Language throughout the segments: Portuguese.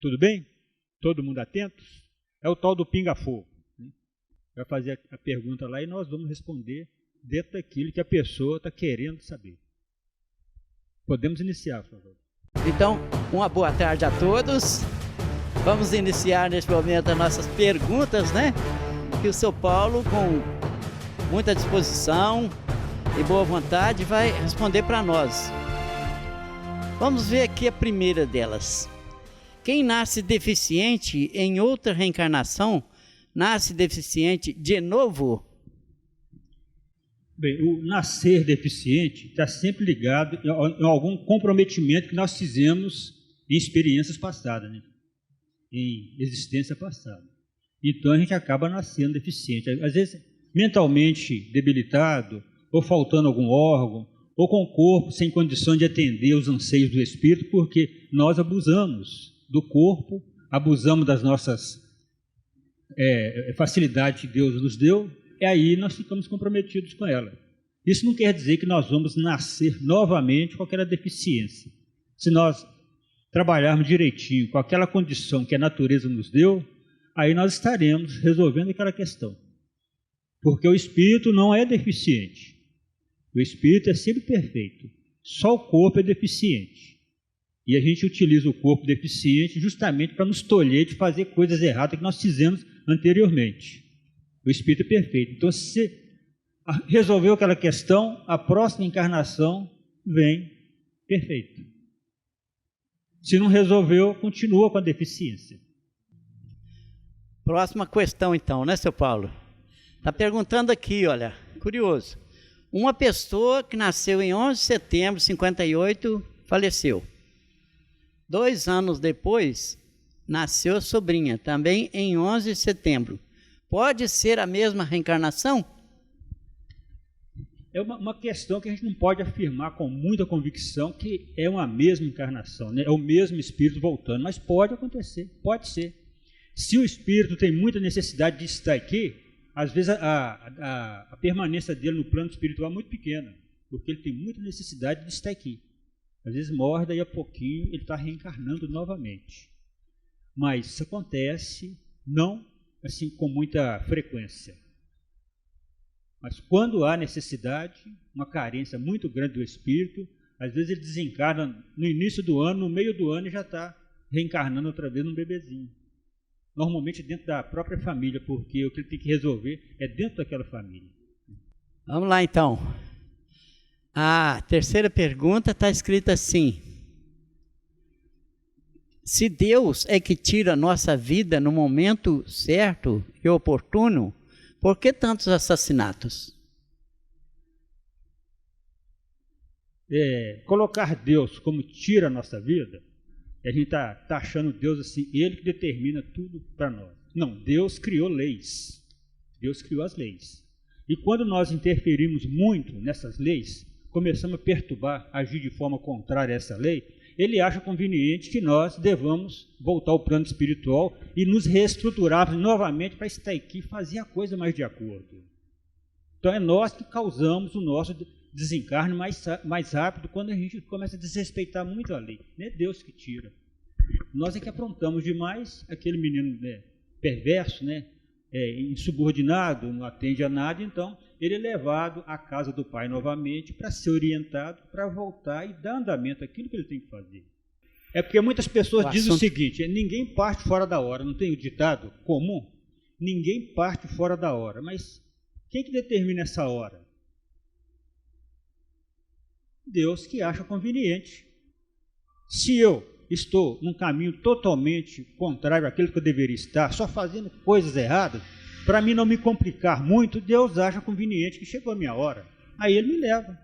Tudo bem? Todo mundo atento? É o tal do pinga-fogo. Vai fazer a pergunta lá e nós vamos responder dentro daquilo que a pessoa está querendo saber. Podemos iniciar, por favor. Então, uma boa tarde a todos. Vamos iniciar neste momento as nossas perguntas, né? Que o seu Paulo, com muita disposição e boa vontade, vai responder para nós. Vamos ver aqui a primeira delas. Quem nasce deficiente em outra reencarnação, nasce deficiente de novo? Bem, o nascer deficiente está sempre ligado a algum comprometimento que nós fizemos em experiências passadas, né? Em existência passada. Então a gente acaba nascendo deficiente. Às vezes mentalmente debilitado, ou faltando algum órgão, ou com o corpo sem condição de atender os anseios do espírito, porque nós abusamos do corpo, abusamos das nossas facilidades que Deus nos deu, e aí nós ficamos comprometidos com ela. Isso não quer dizer que nós vamos nascer novamente com aquela deficiência. Se nós trabalharmos direitinho com aquela condição que a natureza nos deu, aí nós estaremos resolvendo aquela questão. Porque o espírito não é deficiente. O espírito é sempre perfeito. Só o corpo é deficiente. E a gente utiliza o corpo deficiente justamente para nos tolher de fazer coisas erradas que nós fizemos anteriormente. O espírito é perfeito. Então, se você resolveu aquela questão, a próxima encarnação vem perfeita. Se não resolveu, continua com a deficiência. Próxima questão então, né, seu Paulo? Está perguntando aqui, olha, curioso. Uma pessoa que nasceu em 11 de setembro de 58 faleceu. 2 anos depois, nasceu a sobrinha, também em 11 de setembro. Pode ser a mesma reencarnação? É uma questão que a gente não pode afirmar com muita convicção que é uma mesma encarnação, né? É o mesmo espírito voltando, mas pode acontecer, pode ser. Se o espírito tem muita necessidade de estar aqui, às vezes a permanência dele no plano espiritual é muito pequena, porque ele tem muita necessidade de estar aqui. Às vezes morre, daí a pouquinho ele está reencarnando novamente. Mas isso acontece não assim com muita frequência. Mas quando há necessidade, uma carência muito grande do espírito, às vezes ele desencarna no início do ano, no meio do ano, e já está reencarnando outra vez num bebezinho. Normalmente dentro da própria família, porque o que ele tem que resolver é dentro daquela família. Vamos lá então. A terceira pergunta está escrita assim: se Deus é que tira a nossa vida no momento certo e oportuno, por que tantos assassinatos? Colocar Deus como tira a nossa vida, a gente está achando Deus assim, Ele que determina tudo para nós. Não, Deus criou leis. Deus criou as leis. E quando nós interferimos muito nessas leis, começamos a perturbar, agir de forma contrária a essa lei, Ele acha conveniente que nós devamos voltar ao plano espiritual e nos reestruturarmos novamente para estar aqui e fazer a coisa mais de acordo. Então é nós que causamos o nosso desencarne mais rápido quando a gente começa a desrespeitar muito a lei. Não é Deus que tira. Nós é que aprontamos demais, aquele menino perverso, insubordinado, não atende a nada, então ele é levado à casa do pai novamente para ser orientado, para voltar e dar andamento àquilo que ele tem que fazer. É porque muitas pessoas dizem o seguinte: ninguém parte fora da hora. Não tem o ditado comum? Ninguém parte fora da hora. Mas quem que determina essa hora? Deus que acha conveniente. Se eu estou num caminho totalmente contrário àquilo que eu deveria estar, só fazendo coisas erradas, para mim não me complicar muito, Deus acha conveniente que chegou a minha hora. Aí Ele me leva.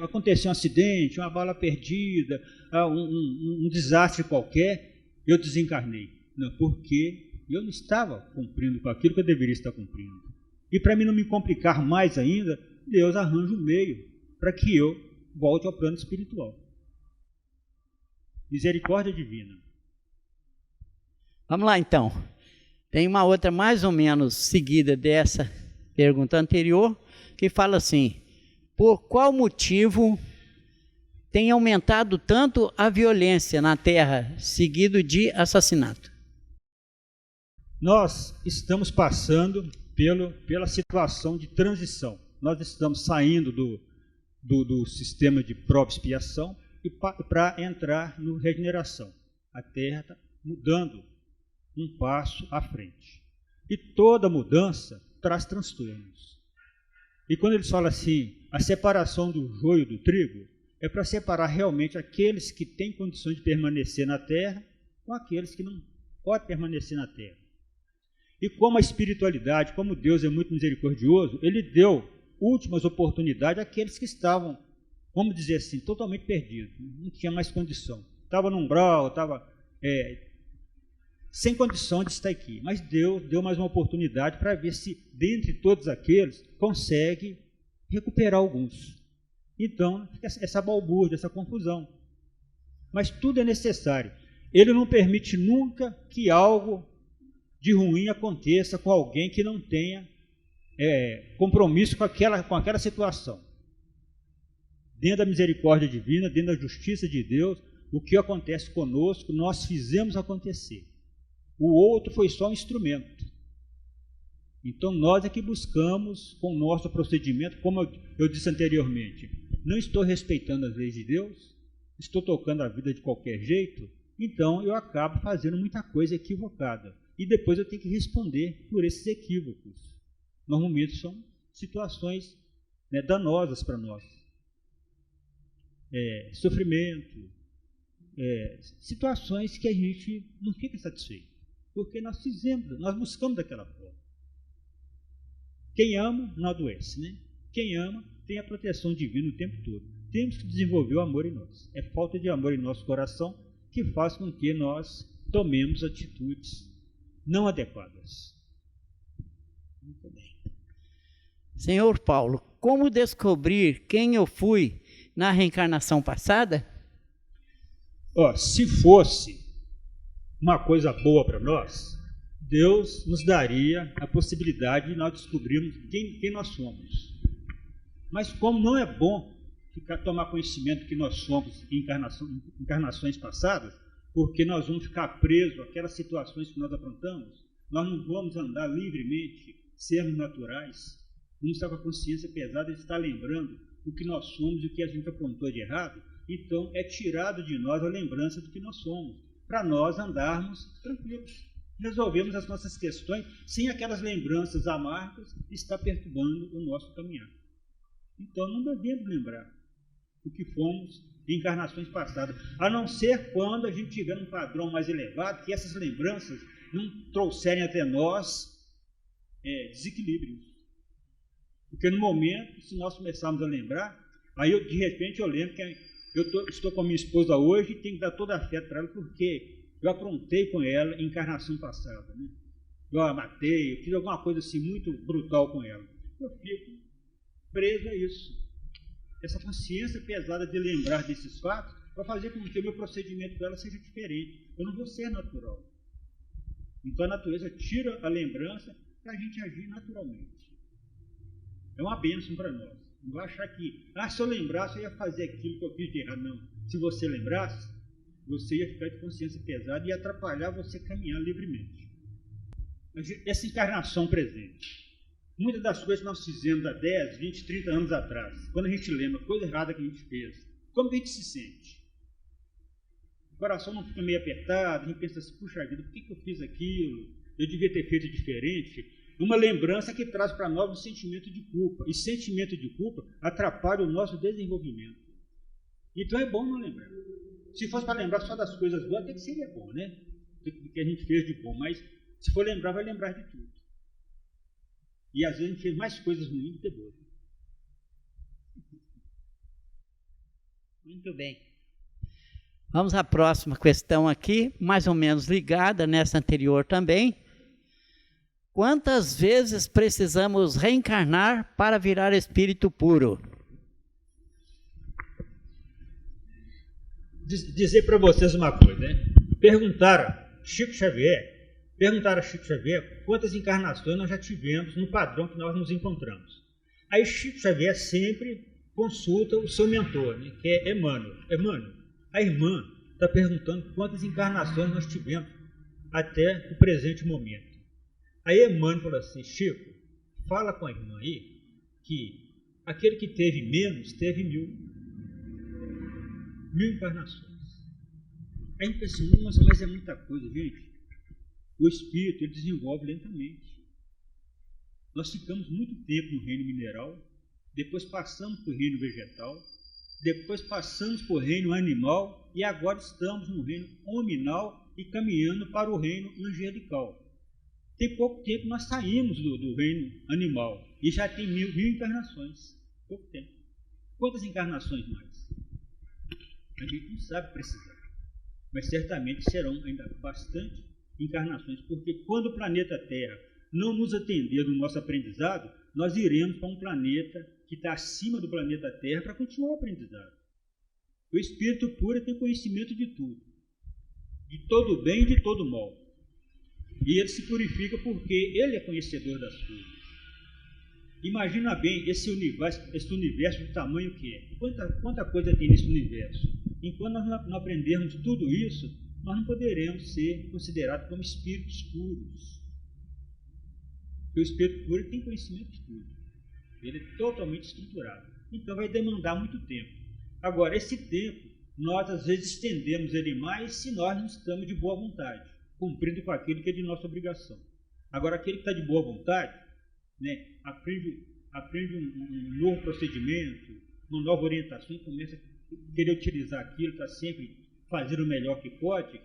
Aconteceu um acidente, uma bala perdida, um desastre qualquer, eu desencarnei. Não, porque eu não estava cumprindo com aquilo que eu deveria estar cumprindo. E para mim não me complicar mais ainda, Deus arranja um meio para que eu volte ao plano espiritual. Misericórdia divina. Vamos lá então. Tem uma outra mais ou menos seguida dessa pergunta anterior, que fala assim: por qual motivo tem aumentado tanto a violência na Terra, seguido de assassinato? Nós estamos passando pela situação de transição. Nós estamos saindo do sistema de prova e expiação e para entrar no regeneração. A Terra está mudando um passo à frente. E toda mudança traz transtornos. E quando eles falam assim, a separação do joio do trigo, é para separar realmente aqueles que têm condições de permanecer na Terra com aqueles que não podem permanecer na Terra. E como a espiritualidade, como Deus é muito misericordioso, Ele deu últimas oportunidades àqueles que estavam, vamos dizer assim, totalmente perdidos, não tinha mais condição. Estava num umbral, estava sem condição de estar aqui. Mas Deus deu mais uma oportunidade para ver se, dentre todos aqueles, consegue recuperar alguns. Então, fica essa balbúrdia, essa confusão. Mas tudo é necessário. Ele não permite nunca que algo de ruim aconteça com alguém que não tenha compromisso com aquela situação. Dentro da misericórdia divina, dentro da justiça de Deus, o que acontece conosco, nós fizemos acontecer. O outro foi só um instrumento. Então, nós é que buscamos, com o nosso procedimento, como eu disse anteriormente, não estou respeitando as leis de Deus, estou tocando a vida de qualquer jeito, então eu acabo fazendo muita coisa equivocada. E depois eu tenho que responder por esses equívocos. Normalmente são situações danosas para nós. Sofrimento, situações que a gente não fica satisfeito, porque nós buscamos daquela forma. Quem ama não adoece, né? Quem ama tem a proteção divina o tempo todo. Temos que desenvolver o amor em nós. É falta de amor em nosso coração que faz com que nós tomemos atitudes não adequadas. Muito bem. Senhor Paulo, como descobrir quem eu fui na reencarnação passada? Se fosse uma coisa boa para nós, Deus nos daria a possibilidade de nós descobrirmos quem nós somos. Mas como não é bom tomar conhecimento que nós somos em encarnações passadas, porque nós vamos ficar presos àquelas situações que nós aprontamos, nós não vamos andar livremente, sermos naturais, vamos estar com a consciência pesada de estar lembrando o que nós somos e o que a gente aprontou de errado. Então é tirado de nós a lembrança do que nós somos, para nós andarmos tranquilos, resolvermos as nossas questões sem aquelas lembranças amargas que está perturbando o nosso caminhar. Então não devemos lembrar o que fomos em encarnações passadas, a não ser quando a gente tiver um padrão mais elevado, que essas lembranças não trouxerem até nós desequilíbrios. Porque no momento, se nós começarmos a lembrar, aí de repente eu lembro que eu estou com a minha esposa hoje e tenho que dar toda a afeto para ela, porque eu aprontei com ela em encarnação passada, né? Eu a matei, eu fiz alguma coisa assim muito brutal com ela. Eu fico preso a isso. Essa consciência pesada de lembrar desses fatos vai fazer com que o meu procedimento dela seja diferente. Eu não vou ser natural. Então a natureza tira a lembrança para a gente agir naturalmente. É uma bênção para nós. Não vai achar que, se eu lembrasse, eu ia fazer aquilo que eu fiz de errado. Não. Se você lembrasse, você ia ficar de consciência pesada e ia atrapalhar você caminhar livremente. Essa encarnação presente. Muitas das coisas que nós fizemos há 10, 20, 30 anos atrás, quando a gente lembra a coisa errada que a gente fez, como que a gente se sente? O coração não fica meio apertado, a gente pensa assim, puxa vida, por que eu fiz aquilo? Eu devia ter feito diferente. Uma lembrança que traz para nós um sentimento de culpa. E sentimento de culpa atrapalha o nosso desenvolvimento. Então é bom não lembrar. Se fosse para lembrar só das coisas boas, até que seria bom, né? O que a gente fez de bom. Mas se for lembrar, vai lembrar de tudo. E às vezes a gente fez mais coisas ruins do que boas. Muito bem. Vamos à próxima questão aqui, mais ou menos ligada nessa anterior também. Quantas vezes precisamos reencarnar para virar espírito puro? Dizer para vocês uma coisa, né? Perguntaram a Chico Xavier quantas encarnações nós já tivemos no padrão que nós nos encontramos. Aí Chico Xavier sempre consulta o seu mentor, né, que é Emmanuel. Emmanuel, a irmã está perguntando quantas encarnações nós tivemos até o presente momento. Aí Emmanuel falou assim: Chico, fala com a irmã aí que aquele que teve menos, teve 1000 encarnações. Aí a gente pensa assim: nossa, mas é muita coisa, gente. O espírito, ele desenvolve lentamente. Nós ficamos muito tempo no reino mineral, depois passamos para o reino vegetal, depois passamos para o reino animal e agora estamos no reino hominal e caminhando para o reino angelical. Tem pouco tempo nós saímos do reino animal e já tem 1000 encarnações. Pouco tempo. Quantas encarnações mais? A gente não sabe precisar, mas certamente serão ainda bastante encarnações, porque quando o planeta Terra não nos atender no nosso aprendizado, nós iremos para um planeta que está acima do planeta Terra para continuar o aprendizado. O espírito puro tem conhecimento de tudo, de todo bem e de todo mal. E ele se purifica porque ele é conhecedor das coisas. Imagina bem esse universo do tamanho que é. Quanta coisa tem nesse universo. Enquanto nós não aprendermos tudo isso, nós não poderemos ser considerados como espíritos puros. Porque o espírito puro tem conhecimento de tudo. Ele é totalmente estruturado. Então vai demandar muito tempo. Agora, esse tempo, nós às vezes estendemos ele mais se nós não estamos de boa vontade, cumprindo com aquilo que é de nossa obrigação. Agora, aquele que está de boa vontade, né, aprende um novo procedimento, uma nova orientação, e começa a querer utilizar aquilo, está sempre fazendo o melhor que pode,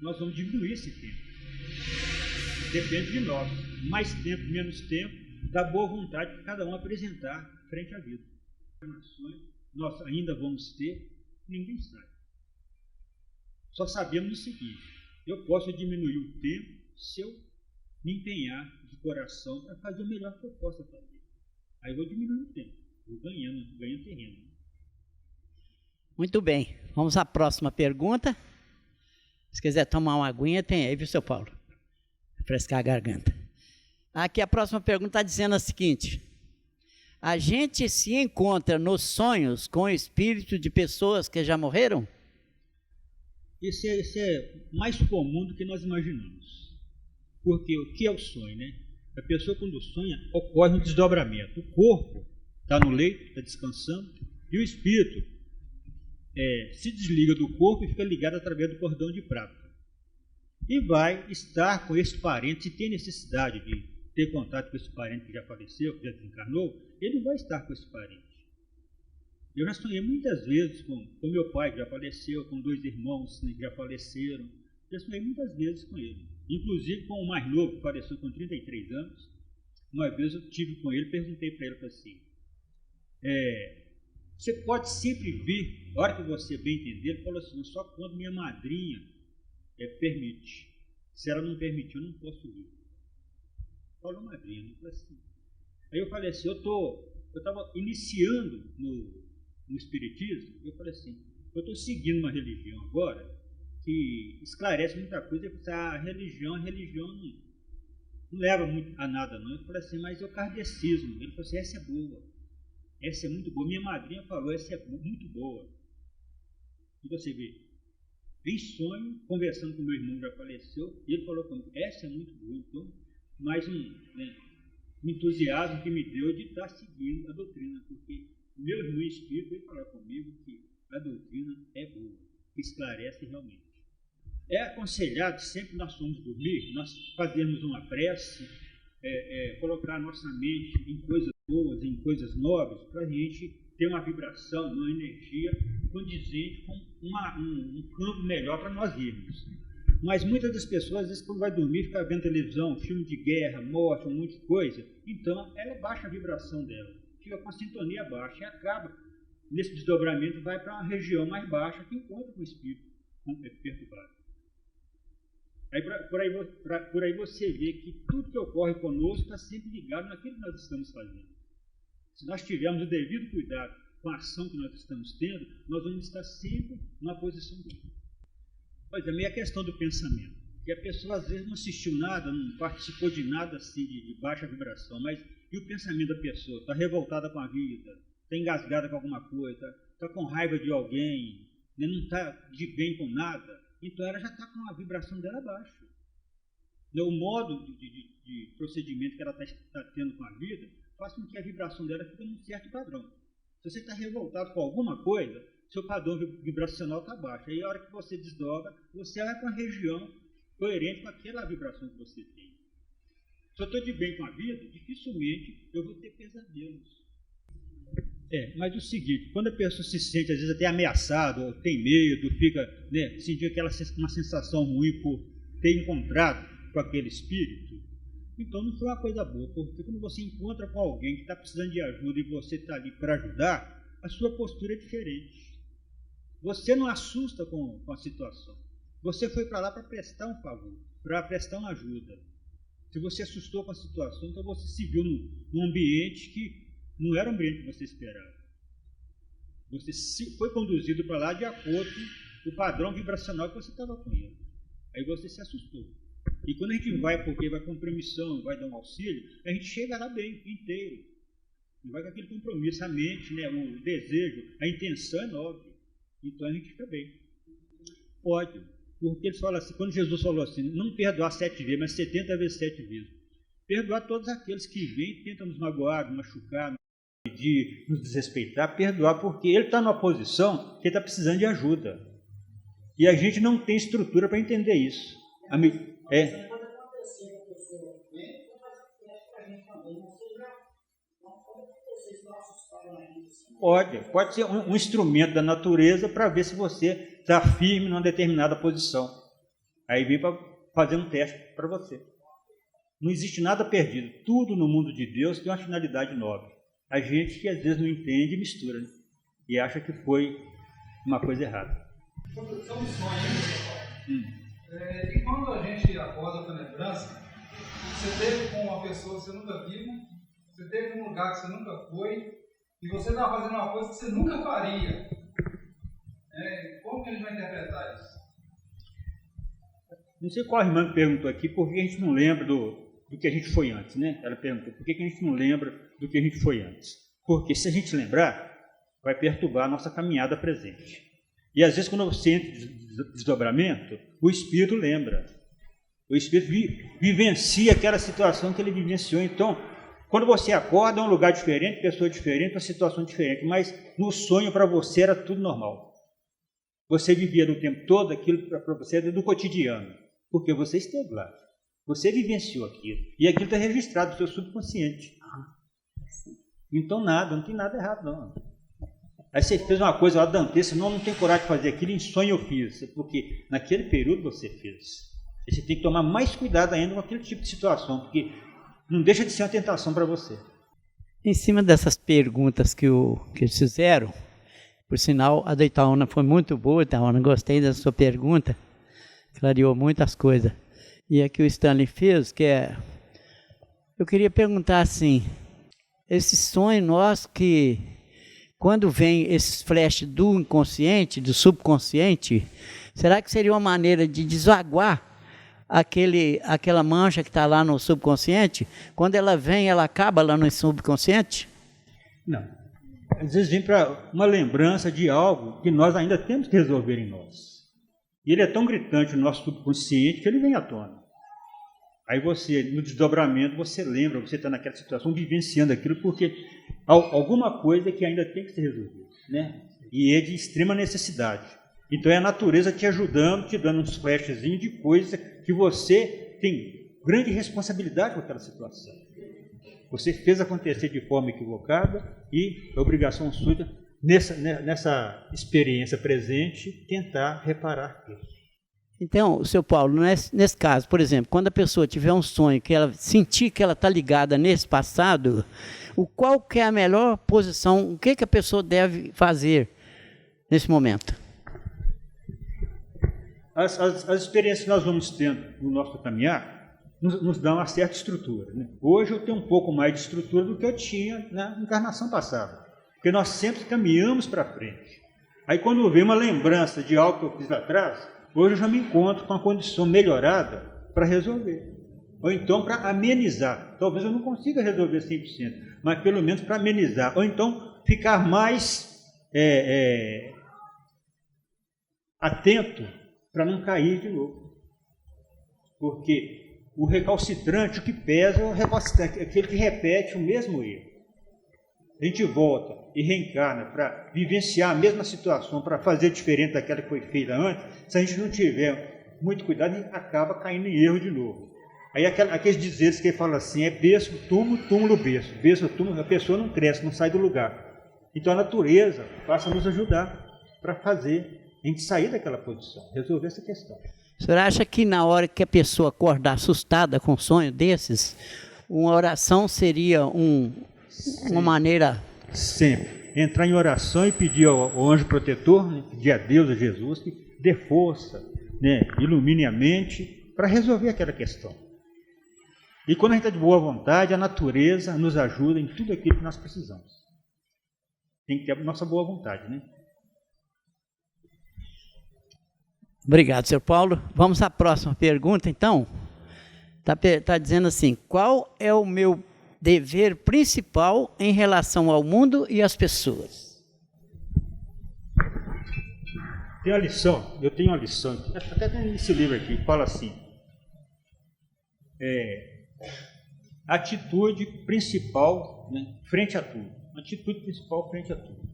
nós vamos diminuir esse tempo. Depende de nós. Mais tempo, menos tempo, da boa vontade que cada um apresentar frente à vida. Nós ainda vamos ter, ninguém sabe. Só sabemos o seguinte: eu posso diminuir o tempo se eu me empenhar de coração para fazer o melhor que eu possa fazer. Aí eu vou diminuir o tempo, vou ganhando terreno. Muito bem, vamos à próxima pergunta. Se quiser tomar uma aguinha, tem aí, viu, seu Paulo? Refrescar a garganta. Aqui a próxima pergunta está dizendo a seguinte: a gente se encontra nos sonhos com o espírito de pessoas que já morreram? Isso é mais comum do que nós imaginamos. Porque o que é o sonho, né? A pessoa, quando sonha, ocorre um desdobramento. O corpo está no leito, está descansando, e o espírito se desliga do corpo e fica ligado através do cordão de prata. E vai estar com esse parente, se tem necessidade de ter contato com esse parente que já faleceu, que já desencarnou, ele vai estar com esse parente. Eu já sonhei muitas vezes com meu pai, que já faleceu, com 2 irmãos que já faleceram. Já sonhei muitas vezes com ele. Inclusive com o mais novo, que faleceu com 33 anos. Uma vez eu tive com ele, perguntei para ele assim: você pode sempre vir, a hora que você bem entender, ele falou assim: só quando minha madrinha permite. Se ela não permitir, eu não posso vir. Falou madrinha, não foi assim. Aí eu falei assim: eu estava iniciando no espiritismo, eu falei assim: eu estou seguindo uma religião agora que esclarece muita coisa. A religião não leva muito a nada não. Eu falei assim: mas é o kardecismo. Ele falou assim: essa é boa, essa é muito boa. Minha madrinha falou: essa é muito boa. E você vê, em sonho, conversando com meu irmão que já faleceu, e ele falou comigo: essa é muito boa. Então, mais um entusiasmo que me deu de estar seguindo a doutrina, porque meu irmão espírito veio falar comigo que a doutrina é boa, que esclarece realmente. É aconselhado, sempre que nós formos dormir, nós fazermos uma prece, colocar a nossa mente em coisas boas, em coisas nobres, para a gente ter uma vibração, uma energia condizente com um campo melhor para nós irmos. Mas muitas das pessoas, às vezes, quando vai dormir, fica vendo televisão, filme de guerra, morte, um monte de coisa, então ela baixa a vibração dela, fica com a sintonia baixa e acaba, nesse desdobramento, vai para uma região mais baixa que encontra com o espírito perturbado. Aí, por aí você vê que tudo que ocorre conosco está sempre ligado naquilo que nós estamos fazendo. Se nós tivermos o devido cuidado com a ação que nós estamos tendo, nós vamos estar sempre na posição boa. Pois é, meio a questão do pensamento. Que a pessoa às vezes não assistiu nada, não participou de nada assim de baixa vibração, mas e o pensamento da pessoa? Está revoltada com a vida, está engasgada com alguma coisa, está com raiva de alguém, né, não está de bem com nada, então ela já está com a vibração dela baixa. O modo de procedimento que ela está tendo com a vida faz com que a vibração dela fique num certo padrão. Se você está revoltado com alguma coisa, seu padrão vibracional está baixo. Aí a hora que você desdobra, você vai para uma região coerente com aquela vibração que você tem. Se eu estou de bem com a vida, dificilmente eu vou ter pesadelos. Mas o seguinte, quando a pessoa se sente às vezes até ameaçada, ou tem medo, fica, né, sentindo uma sensação ruim por ter encontrado com aquele espírito, então não foi uma coisa boa, porque quando você encontra com alguém que está precisando de ajuda e você está ali para ajudar, a sua postura é diferente. Você não assusta com a situação. Você foi para lá para prestar um favor, para prestar uma ajuda. Se você assustou com a situação, então você se viu num ambiente que não era o ambiente que você esperava. Você foi conduzido para lá de acordo com o padrão vibracional que você estava com ele. Aí você se assustou. E quando a gente vai, porque vai com permissão, vai dar um auxílio, a gente chega lá bem, inteiro. Não vai com aquele compromisso, a mente, né, o desejo, a intenção é nobre. Então a gente fica bem. Pode. Porque ele fala assim, quando Jesus falou assim, não perdoar 7 vezes, mas 70 vezes 7 vezes. Perdoar todos aqueles que vêm e tentam nos magoar, nos machucar, nos agredir, nos desrespeitar. Perdoar porque ele está numa posição que ele está precisando de ajuda. E a gente não tem estrutura para entender isso. Pode ser um instrumento da natureza para ver se você está firme numa determinada posição. Aí vem para fazer um teste para você. Não existe nada perdido. Tudo no mundo de Deus tem uma finalidade nobre. A gente que às vezes não entende e mistura, né? E acha que foi uma coisa errada. Sobre o sonho, e quando a gente acorda com a lembrança, você teve com uma pessoa que você nunca viu, você teve num lugar que você nunca foi, e você está fazendo uma coisa que você nunca faria. Como que a gente vai interpretar isso? Não sei qual irmã que perguntou aqui, por que a gente não lembra do que a gente foi antes, né? Ela perguntou, por que a gente não lembra do que a gente foi antes? Porque se a gente lembrar, vai perturbar a nossa caminhada presente. E às vezes quando você entra em desdobramento, o espírito lembra. O espírito vivencia aquela situação que ele vivenciou. Então, quando você acorda, é um lugar diferente, pessoa diferente, uma situação diferente. Mas no sonho para você era tudo normal. Você vivia no tempo todo aquilo para você do cotidiano. Porque você esteve lá. Você vivenciou aquilo. E aquilo está registrado no seu subconsciente. Então não tem nada errado não. Aí você fez uma coisa lá dantesca, não tem coragem de fazer aquilo, em sonho eu fiz. Porque naquele período você fez. E você tem que tomar mais cuidado ainda com aquele tipo de situação, porque não deixa de ser uma tentação para você. Em cima dessas perguntas que eles fizeram, por sinal, a da Itaúna foi muito boa, Itaúna, gostei da sua pergunta, clareou muitas coisas. E a que o Stanley fez, eu queria perguntar assim, esse sonho nosso que, quando vem esses flashes do inconsciente, do subconsciente, será que seria uma maneira de desaguar aquela mancha que está lá no subconsciente? Quando ela vem, ela acaba lá no subconsciente? Não. Às vezes vem para uma lembrança de algo que nós ainda temos que resolver em nós. E ele é tão gritante no nosso subconsciente que ele vem à tona. Aí você, no desdobramento, você lembra, você está naquela situação, vivenciando aquilo, porque alguma coisa que ainda tem que ser resolvida, né? E é de extrema necessidade. Então é a natureza te ajudando, te dando uns flashzinhos de coisa que você tem grande responsabilidade com aquela situação. Você fez acontecer de forma equivocada e é obrigação sua, nessa experiência presente, tentar reparar aquilo. Então, seu Paulo, nesse caso, por exemplo, quando a pessoa tiver um sonho, que ela sentir que ela está ligada nesse passado, qual que é a melhor posição, o que a pessoa deve fazer nesse momento? As experiências que nós vamos tendo no nosso caminhar nos dão uma certa estrutura, né? Hoje eu tenho um pouco mais de estrutura do que eu tinha na encarnação passada, porque nós sempre caminhamos para frente. Aí quando vem uma lembrança de algo que eu fiz lá atrás, hoje eu já me encontro com uma condição melhorada para resolver. Ou então para amenizar. Talvez eu não consiga resolver 100%, mas pelo menos para amenizar. Ou então ficar mais atento para não cair de novo. Porque o recalcitrante, o que pesa é o recalcitrante, aquele que repete o mesmo erro. A gente volta e reencarna para vivenciar a mesma situação, para fazer diferente daquela que foi feita antes. Se a gente não tiver muito cuidado, a gente acaba caindo em erro de novo. Aí aqueles dizeres que ele fala assim, berço, túmulo, túmulo, berço. Berço, túmulo, a pessoa não cresce, não sai do lugar. Então a natureza passa a nos ajudar para fazer a gente sair daquela posição, resolver essa questão. O senhor acha que na hora que a pessoa acordar assustada com um sonho desses, uma oração seria uma maneira... Sempre. Entrar em oração e pedir ao anjo protetor, né, pedir a Deus, a Jesus, que dê força, né, ilumine a mente para resolver aquela questão. E quando a gente está de boa vontade, a natureza nos ajuda em tudo aquilo que nós precisamos. Tem que ter a nossa boa vontade, né? Obrigado, senhor Paulo. Vamos à próxima pergunta, então. Está dizendo assim, qual é o meu dever principal em relação ao mundo e às pessoas? Tem uma lição, eu tenho uma lição, até tem esse livro aqui, que fala assim, atitude principal, né, frente a tudo. Atitude principal frente a tudo.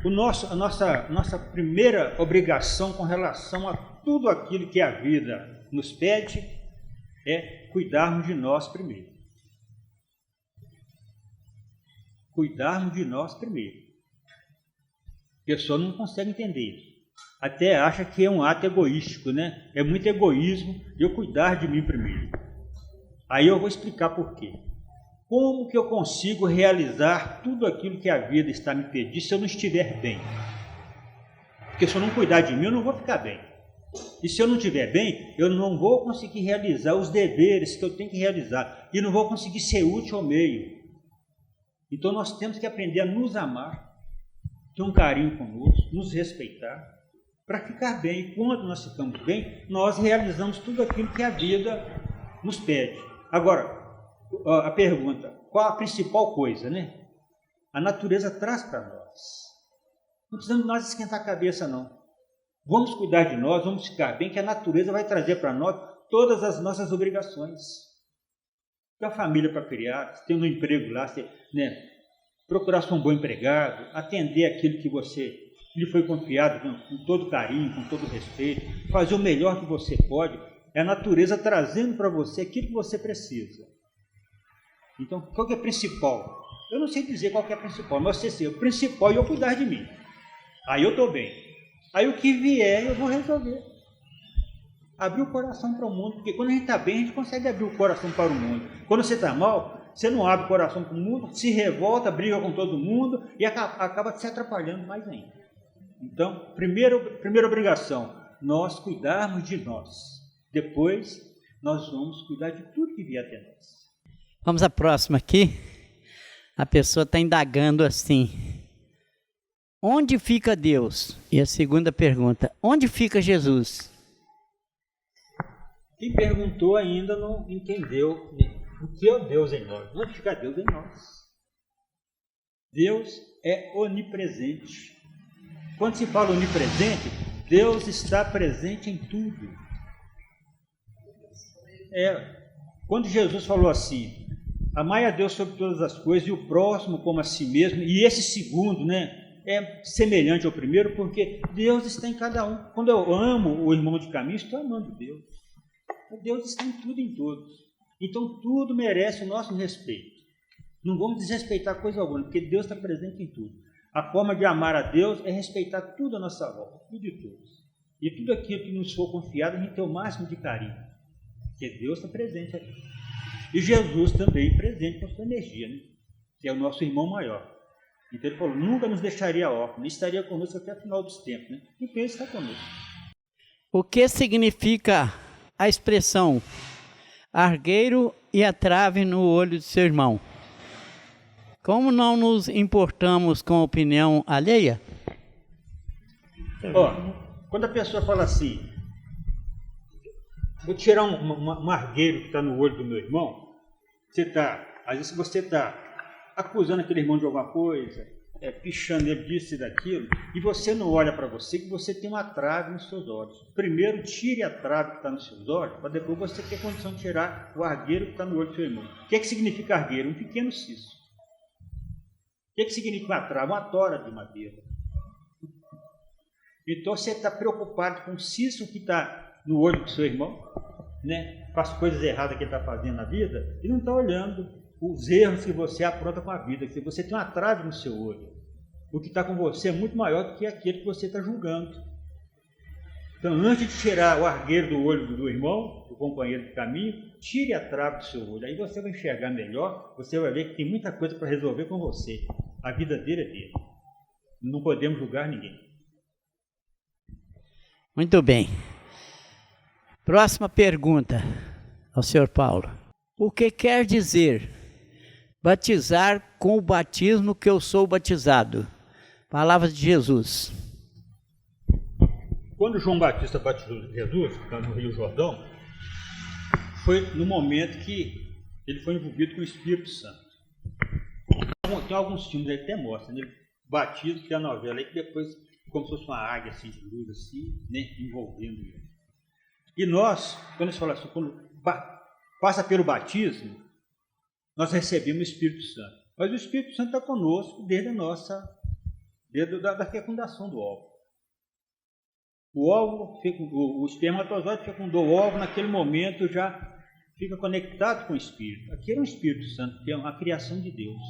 A nossa primeira obrigação com relação a tudo aquilo que a vida nos pede é cuidarmos de nós primeiro. Cuidarmos de nós primeiro. A pessoa não consegue entender isso. Até acha que é um ato egoístico, né? É muito egoísmo eu cuidar de mim primeiro. Aí eu vou explicar por quê. Como que eu consigo realizar tudo aquilo que a vida está me pedindo se eu não estiver bem? Porque se eu não cuidar de mim, eu não vou ficar bem. E se eu não estiver bem, eu não vou conseguir realizar os deveres que eu tenho que realizar. E não vou conseguir ser útil ao meio. Então nós temos que aprender a nos amar, ter um carinho conosco, nos respeitar, para ficar bem. E quando nós ficamos bem, nós realizamos tudo aquilo que a vida nos pede. Agora, a pergunta, qual a principal coisa, né? A natureza traz para nós. Não precisamos nós esquentar a cabeça, não. Vamos cuidar de nós, vamos ficar bem, que a natureza vai trazer para nós todas as nossas obrigações. Tem a família para criar, tem um emprego lá, né? Procurar ser um bom empregado, atender aquilo que você lhe foi confiado com todo carinho, com todo respeito, fazer o melhor que você pode. É a natureza trazendo para você aquilo que você precisa. Então, qual que é o principal? Eu não sei dizer qual que é o principal, mas eu sei, o principal é eu cuidar de mim. Aí eu estou bem. Aí o que vier eu vou resolver. Abrir o coração para o mundo, porque quando a gente está bem, a gente consegue abrir o coração para o mundo. Quando você está mal, você não abre o coração para o mundo, se revolta, briga com todo mundo e acaba se atrapalhando mais ainda. Então, primeira obrigação, nós cuidarmos de nós. Depois, nós vamos cuidar de tudo que vier até nós. Vamos à próxima aqui. A pessoa está indagando assim. Onde fica Deus? E a segunda pergunta, onde fica Jesus? Quem perguntou ainda não entendeu, né, o que é Deus em nós. Onde fica Deus em nós? Deus é onipresente. Quando se fala onipresente, Deus está presente em tudo. Quando Jesus falou assim, amai a Deus sobre todas as coisas e o próximo como a si mesmo, e esse segundo, né, é semelhante ao primeiro, porque Deus está em cada um. Quando eu amo o irmão de caminho, estou amando Deus. Deus está em tudo e em todos. Então tudo merece o nosso respeito. Não vamos desrespeitar coisa alguma, porque Deus está presente em tudo. A forma de amar a Deus é respeitar tudo à nossa volta, tudo e todos. E tudo aquilo que nos for confiado, a gente tem o máximo de carinho, porque Deus está presente aqui. E Jesus também presente com a sua energia, né? Que é o nosso irmão maior. Então ele falou, nunca nos deixaria órfãos, estaria conosco até o final dos tempos, né? E Deus está conosco. O que significa a expressão argueiro e a trave no olho de seu irmão? Como não nos importamos com a opinião alheia? Quando a pessoa fala assim, vou tirar um argueiro que está no olho do meu irmão, às vezes você está acusando aquele irmão de alguma coisa, pichando ele disso e daquilo, e você não olha para você, que você tem uma trave nos seus olhos. Primeiro, tire a trave que está nos seus olhos, para depois você ter condição de tirar o argueiro que está no olho do seu irmão. O que significa argueiro? Um pequeno cisto. O que significa uma trave? Uma tora de madeira. Então, você está preocupado com o cisto que está no olho do seu irmão, né? Com as coisas erradas que ele está fazendo na vida, e não está olhando os erros que você apronta com a vida, que você tem uma trave no seu olho. O que está com você é muito maior do que aquele que você está julgando. Então, antes de tirar o argueiro do olho do irmão, do companheiro de caminho, tire a trave do seu olho. Aí você vai enxergar melhor, você vai ver que tem muita coisa para resolver com você. A vida dele é dele. Não podemos julgar ninguém. Muito bem. Próxima pergunta ao senhor Paulo. O que quer dizer batizar com o batismo que eu sou batizado? Palavras de Jesus. Quando João Batista batizou Jesus, no Rio Jordão, foi no momento que ele foi envolvido com o Espírito Santo. Tem alguns filmes aí que até mostram, né? Batismo, que é a novela aí, que depois, como se fosse uma águia assim, de luz, assim, né? Envolvendo ele. E nós, quando eles falam assim, quando passa pelo batismo, nós recebemos o Espírito Santo. Mas o Espírito Santo está conosco desde a fecundação do óvulo. O espermatozoide fecundou o óvulo, naquele momento já fica conectado com o Espírito. Aquele é um Espírito Santo, que é uma criação de Deus.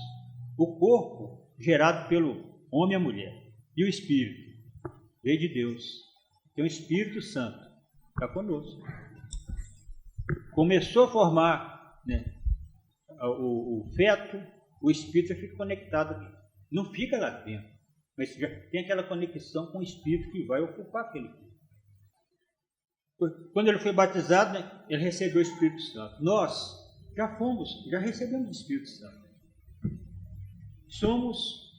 O corpo gerado pelo homem e a mulher. E o Espírito veio de Deus. Tem o Espírito Santo, está conosco. Começou a formar, né, o feto, o Espírito já fica conectado aqui. Não fica lá dentro, mas já tem aquela conexão com o Espírito que vai ocupar aquele corpo. Quando ele foi batizado, né, ele recebeu o Espírito Santo. Nós já recebemos o Espírito Santo. Somos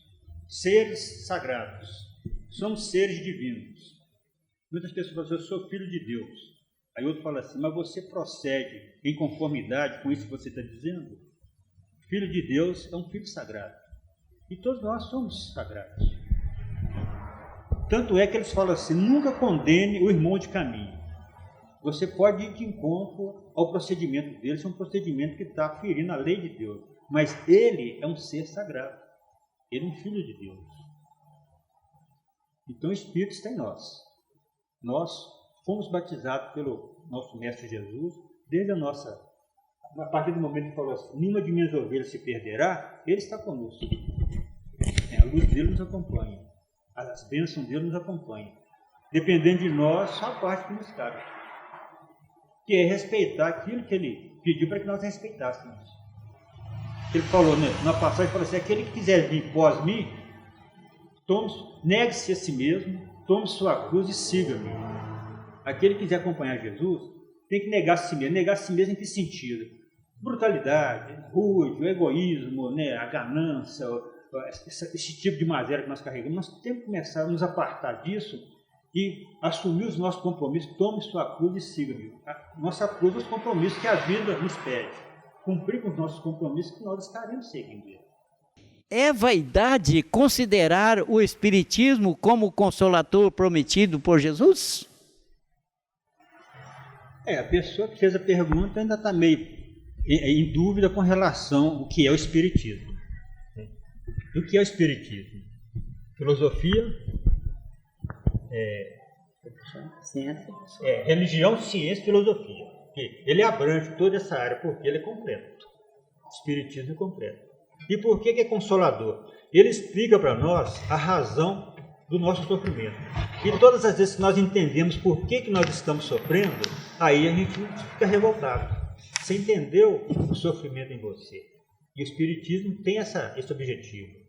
seres sagrados, somos seres divinos. Muitas pessoas falam assim, eu sou filho de Deus. Aí outro fala assim, mas você procede em conformidade com isso que você está dizendo? Filho de Deus é um filho sagrado. E todos nós somos sagrados. Tanto é que eles falam assim, nunca condene o irmão de caminho. Você pode ir de encontro ao procedimento dele, é um procedimento que está ferindo a lei de Deus. Mas ele é um ser sagrado. Ele é um filho de Deus. Então o Espírito está em nós. Nós fomos batizados pelo nosso Mestre Jesus, desde a partir do momento que falou assim, nenhuma de minhas ovelhas se perderá, ele está conosco. A luz dele nos acompanha, as bênçãos dele nos acompanham. Dependendo de nós, só a parte que nos cabe, que é respeitar aquilo que ele pediu para que nós respeitássemos. Ele falou, né, na passagem, falou assim, aquele que quiser vir pós mim, negue-se a si mesmo, tome sua cruz e siga-me. Aquele que quiser acompanhar Jesus, tem que negar a si mesmo. Negar a si mesmo em que sentido? Brutalidade, rude, o egoísmo, né, a ganância, esse tipo de mazela que nós carregamos. Nós temos que começar a nos apartar disso e assumir os nossos compromissos. Tome sua cruz e siga-me. A nossa cruz é os compromissos que a vida nos pede. Cumprir com os nossos compromissos que nós estaremos seguindo ele. É vaidade considerar o Espiritismo como o consolador prometido por Jesus? A pessoa que fez a pergunta ainda está meio em dúvida com relação ao que é o Espiritismo. O que é o Espiritismo? Filosofia, Ciência. Religião, ciência e filosofia. Ele abrange toda essa área porque ele é completo. O Espiritismo é completo. E por que é consolador? Ele explica para nós a razão do nosso sofrimento. E todas as vezes que nós entendemos por que nós estamos sofrendo, aí a gente fica revoltado. Você entendeu o sofrimento em você. E o Espiritismo tem esse objetivo.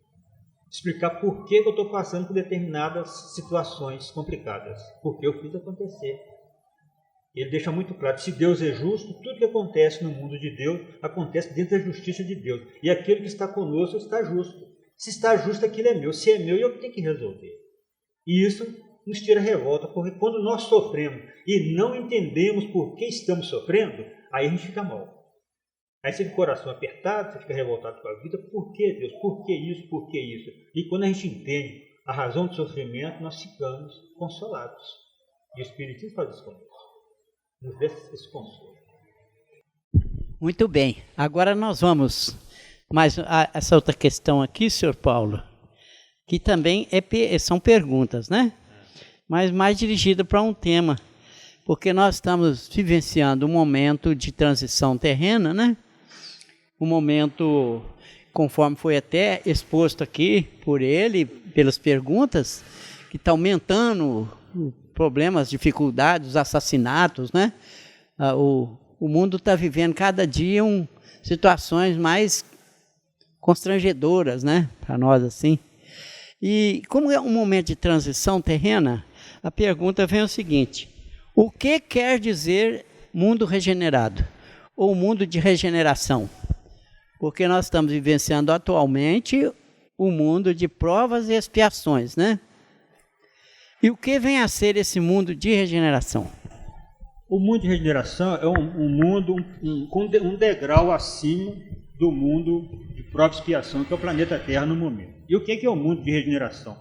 Explicar por que eu estou passando por determinadas situações complicadas. Porque eu fiz acontecer. Ele deixa muito claro, se Deus é justo, tudo que acontece no mundo de Deus, acontece dentro da justiça de Deus. E aquele que está conosco está justo. Se está justo, aquilo é meu. Se é meu, eu tenho que resolver. E isso nos tira revolta, porque quando nós sofremos e não entendemos por que estamos sofrendo, aí a gente fica mal. Aí você fica com o coração apertado, você fica revoltado com a vida. Por que, Deus? Por que isso? Por que isso? E quando a gente entende a razão do sofrimento, nós ficamos consolados. E o Espiritismo faz isso conosco. Nos dá esse consolo. Muito bem. Agora nós vamos mais essa outra questão aqui, senhor Paulo, que também são perguntas, né? Mas mais dirigida para um tema, porque nós estamos vivenciando um momento de transição terrena, né? Um momento, conforme foi até exposto aqui por ele, pelas perguntas, que está aumentando problemas, dificuldades, os assassinatos, né? O mundo está vivendo cada dia situações mais constrangedoras, né? Para nós assim. E como é um momento de transição terrena, a pergunta vem o seguinte: o que quer dizer mundo regenerado? Ou mundo de regeneração? Porque nós estamos vivenciando atualmente o mundo de provas e expiações, né? E o que vem a ser esse mundo de regeneração? O mundo de regeneração é um mundo, um degrau acima do mundo de prova e expiação, que é o planeta Terra no momento. E o que é o mundo de regeneração?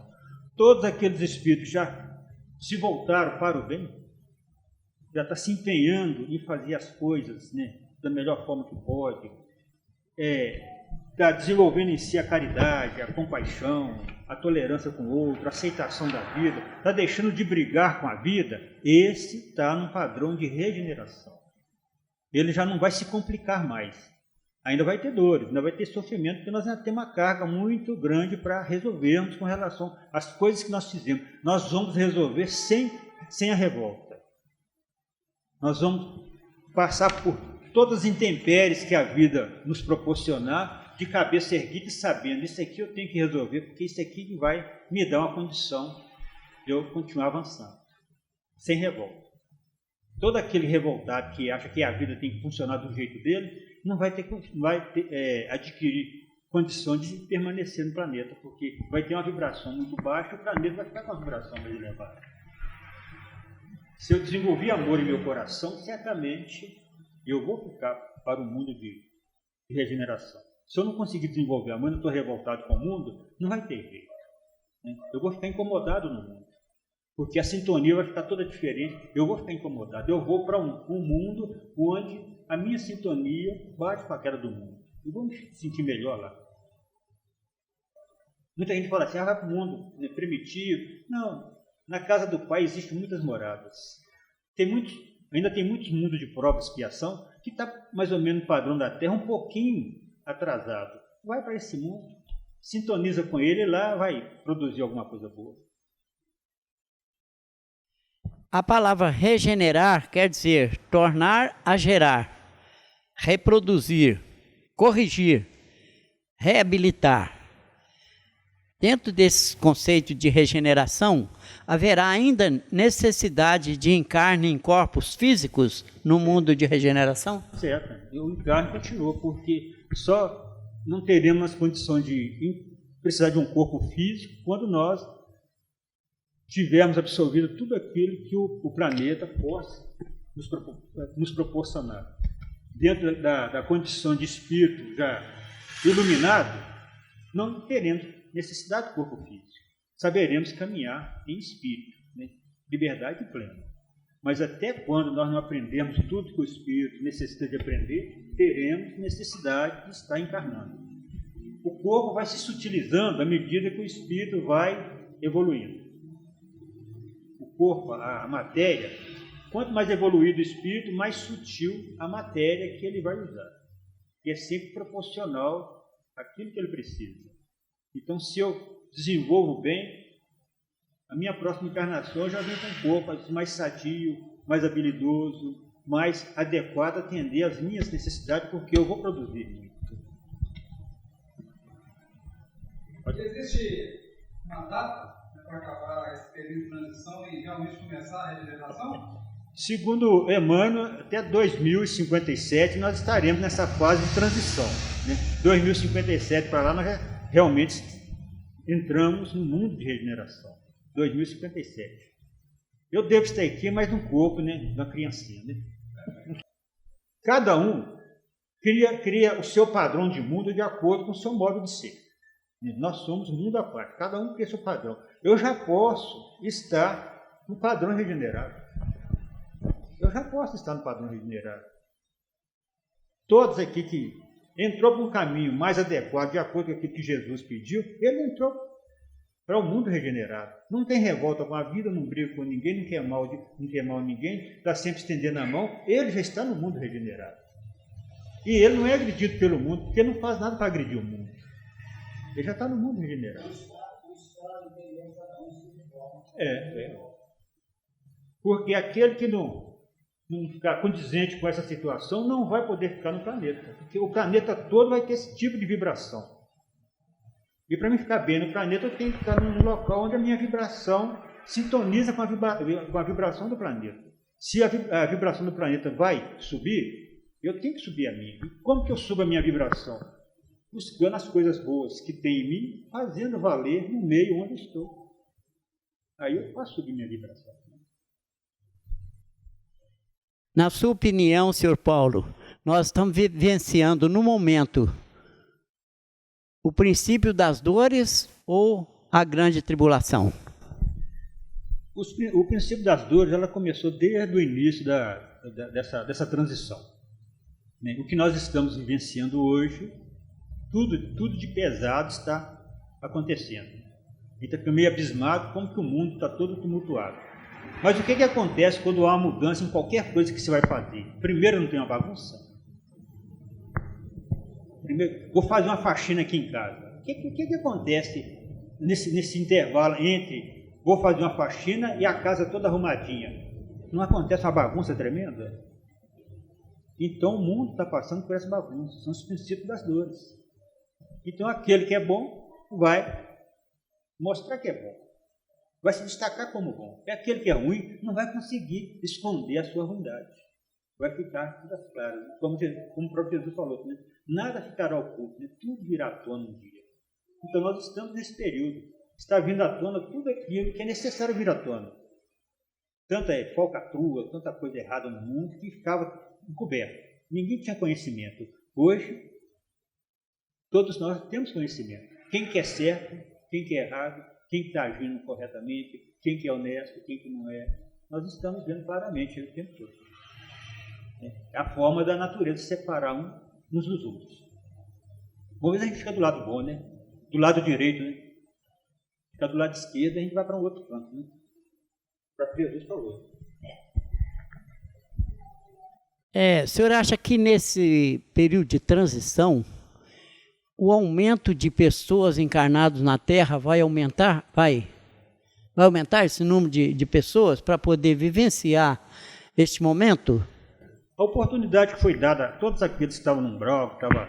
Todos aqueles espíritos já se voltaram para o bem, já está se empenhando em fazer as coisas, né, da melhor forma que pode, está desenvolvendo em si a caridade, a compaixão, a tolerância com o outro, a aceitação da vida, está deixando de brigar com a vida. Esse está num padrão de regeneração. Ele já não vai se complicar mais. Ainda vai ter dores, ainda vai ter sofrimento, porque nós ainda temos uma carga muito grande para resolvermos com relação às coisas que nós fizemos. Nós vamos resolver sem a revolta. Nós vamos passar por todas as intempéries que a vida nos proporcionar, de cabeça erguida e sabendo, isso aqui eu tenho que resolver, porque isso aqui vai me dar uma condição de eu continuar avançando, sem revolta. Todo aquele revoltado que acha que a vida tem que funcionar do jeito dele, não vai adquirir condição de permanecer no planeta, porque vai ter uma vibração muito baixa e o planeta vai ficar com uma vibração mais elevada. Se eu desenvolver amor em meu coração, certamente eu vou ficar para o mundo de regeneração. Se eu não conseguir desenvolver amor, eu estou revoltado com o mundo, não vai ter jeito, né? Eu vou ficar incomodado no mundo, porque a sintonia vai ficar toda diferente, eu vou ficar incomodado, eu vou para um mundo onde a minha sintonia bate com aquela do mundo, eu vou me sentir melhor lá. Muita gente fala assim, vai para o mundo, né, primitivo. Não, na casa do Pai existem muitas moradas. Ainda tem muitos mundos de prova e expiação que está mais ou menos no padrão da Terra, um pouquinho atrasado. Vai para esse mundo, sintoniza com ele e lá vai produzir alguma coisa boa. A palavra regenerar quer dizer tornar a gerar, reproduzir, corrigir, reabilitar. Dentro desse conceito de regeneração, haverá ainda necessidade de encarne em corpos físicos no mundo de regeneração? Certo, o encarne continua, porque só não teremos as condições de precisar de um corpo físico quando nós tivermos absorvido tudo aquilo que o planeta possa nos proporcionar. Dentro da condição de espírito já iluminado, não teremos necessidade do corpo físico. Saberemos caminhar em espírito, né? Liberdade plena. Mas até quando nós não aprendemos tudo que o espírito necessita de aprender, teremos necessidade de estar encarnando. O corpo vai se sutilizando à medida que o espírito vai evoluindo. O corpo, a matéria, quanto mais evoluído o espírito, mais sutil a matéria que ele vai usar. E é sempre proporcional àquilo que ele precisa. Então, se eu desenvolvo bem, a minha próxima encarnação eu já venho com um corpo mais sadio, mais habilidoso, mais adequado a atender às minhas necessidades, porque eu vou produzir muito. Existe uma data para acabar esse período de transição e realmente começar a regeneração? Segundo Emmanuel, até 2057 nós estaremos nessa fase de transição, né? 2057 para lá nós realmente entramos no mundo de regeneração. 2057. Eu devo estar aqui, mas no corpo, né, da criancinha, né? Cada um cria o seu padrão de mundo de acordo com o seu modo de ser. Nós somos um mundo à parte, cada um cria seu padrão. Eu já posso estar no padrão regenerado. Eu já posso estar no padrão regenerado. Todos aqui que entrou para um caminho mais adequado, de acordo com aquilo que Jesus pediu, ele entrou para o mundo regenerado. Não tem revolta com a vida, não briga com ninguém, não quer mal a ninguém, está sempre estendendo a mão. Ele já está no mundo regenerado. E ele não é agredido pelo mundo, porque ele não faz nada para agredir o mundo. Ele já está no mundo regenerado. Porque aquele que não ficar condizente com essa situação não vai poder ficar no planeta. Porque o planeta todo vai ter esse tipo de vibração. E para mim ficar bem no planeta, eu tenho que estar num local onde a minha vibração sintoniza com a vibração do planeta. Se a vibração do planeta vai subir, eu tenho que subir a minha. E como que eu subo a minha vibração? Buscando as coisas boas que tem em mim, fazendo valer no meio onde estou. Aí eu posso subir minha vibração. Na sua opinião, senhor Paulo, nós estamos vivenciando no momento o princípio das dores ou a grande tribulação? O princípio das dores, ela começou desde o início dessa transição. O que nós estamos vivenciando hoje, tudo de pesado está acontecendo. A gente fica meio abismado como que o mundo está todo tumultuado. Mas o que acontece quando há uma mudança em qualquer coisa que você vai fazer? Primeiro, não tem uma bagunça? Primeiro, vou fazer uma faxina aqui em casa. O que acontece nesse intervalo entre vou fazer uma faxina e a casa toda arrumadinha? Não acontece uma bagunça tremenda? Então o mundo está passando por essa bagunça. São os princípios das dores. Então aquele que é bom vai mostrar que é bom. Vai se destacar como bom. E aquele que é ruim não vai conseguir esconder a sua ruindade. Vai ficar tudo às claras. Como o próprio Jesus falou, né? Nada ficará oculto, né? Tudo virá à tona um dia. Então nós estamos nesse período. Está vindo à tona tudo aquilo que é necessário vir à tona. Tanta falcatrua, tanta coisa errada no mundo que ficava encoberto. Ninguém tinha conhecimento. Hoje, todos nós temos conhecimento. Quem que é certo, quem que é errado, quem está agindo corretamente, quem que é honesto, quem que não é. Nós estamos vendo claramente o tempo todo. É a forma da natureza separar uns dos outros. Uma vez a gente fica do lado bom, né? Do lado direito, né? Fica do lado esquerdo, a gente vai para um outro canto, né? O próprio Jesus falou. O senhor acha que nesse período de transição, o aumento de pessoas encarnadas na Terra vai aumentar? Vai aumentar esse número de pessoas para poder vivenciar este momento? A oportunidade que foi dada a todos aqueles que estavam no umbral, que estavam,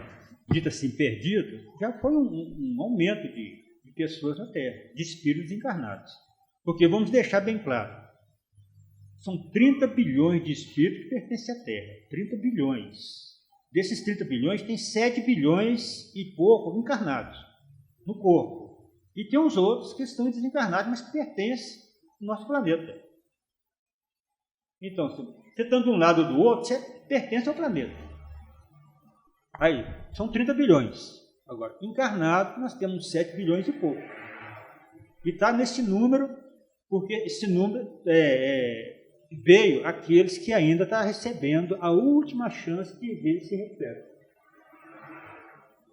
dito assim, perdidos, já foi um aumento de pessoas na Terra, de espíritos encarnados. Porque vamos deixar bem claro, são 30 bilhões de espíritos que pertencem à Terra. 30 bilhões. Desses 30 bilhões, tem 7 bilhões e pouco encarnados no corpo. E tem os outros que estão desencarnados, mas que pertencem ao nosso planeta. Então, se você está de um lado ou do outro, você pertence ao planeta. Aí, são 30 bilhões. Agora, encarnados, nós temos 7 bilhões e pouco. E está nesse número, porque esse número veio aqueles que ainda estão recebendo a última chance de ver esse reflexo.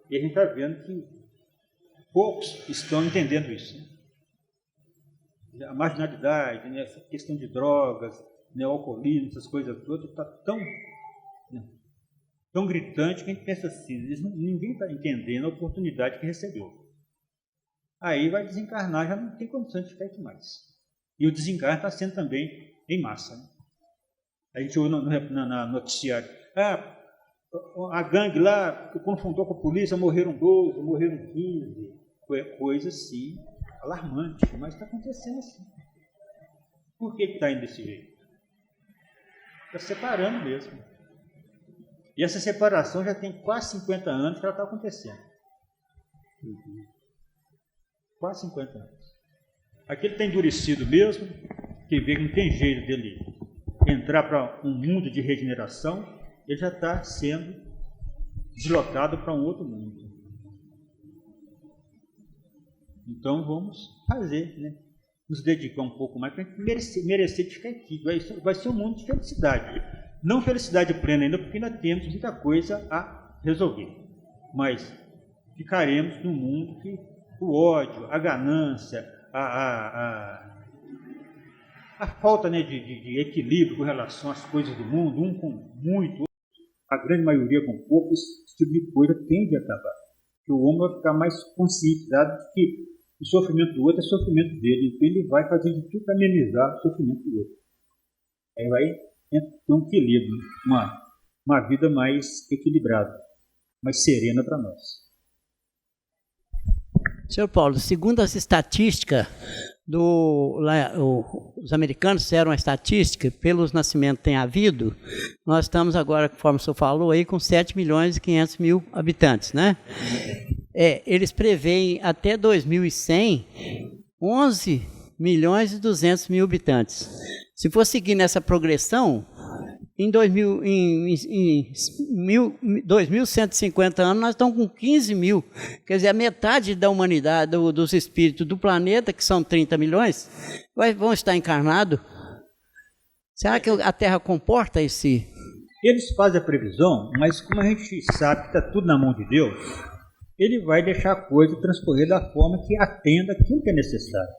E a gente está vendo que poucos estão entendendo isso. Né? A marginalidade, né? Essa questão de drogas, né? O alcoolismo, essas coisas todas, está tão gritante que a gente pensa assim, ninguém está entendendo a oportunidade que recebeu. Aí vai desencarnar, já não tem condição de ficar aqui mais. E o desencarne está sendo também em massa. Né? A gente ouve na noticiário, a gangue lá confrontou com a polícia, morreram 12, morreram 15, coisa assim, alarmante, mas está acontecendo assim. Por que está indo desse jeito? Está separando mesmo. E essa separação já tem quase 50 anos que ela está acontecendo. Quase 50 anos. Aquele está endurecido mesmo, que vê que não tem jeito dele entrar para um mundo de regeneração, ele já está sendo deslocado para um outro mundo. Então vamos fazer, né? Nos dedicar um pouco mais para merecer de ficar aqui. Vai ser um mundo de felicidade. Não felicidade plena ainda, porque ainda temos muita coisa a resolver. Mas ficaremos num mundo que o ódio, a ganância, a falta, né, de equilíbrio com relação às coisas do mundo, um com muito, a grande maioria com pouco, esse tipo de coisa tende a acabar. Porque o homem vai ficar mais conscientizado de que o sofrimento do outro é sofrimento dele, então ele vai fazer de tudo para amenizar o sofrimento do outro. Aí vai ter um equilíbrio, uma vida mais equilibrada, mais serena para nós. Senhor Paulo, segundo as estatísticas, os americanos fizeram uma estatística, pelos nascimentos que tem havido, nós estamos agora, conforme o senhor falou, aí, com 7 milhões e 500 mil habitantes, né? Eles preveem até 2100, 11 milhões e 200 mil habitantes. Se for seguir nessa progressão, em 2150 anos, nós estamos com 15 mil. Quer dizer, a metade da humanidade, dos espíritos do planeta, que são 30 milhões, vão estar encarnados. Será que a Terra comporta esse? Eles fazem a previsão, mas como a gente sabe que está tudo na mão de Deus, ele vai deixar a coisa transcorrer da forma que atenda aquilo que é necessário.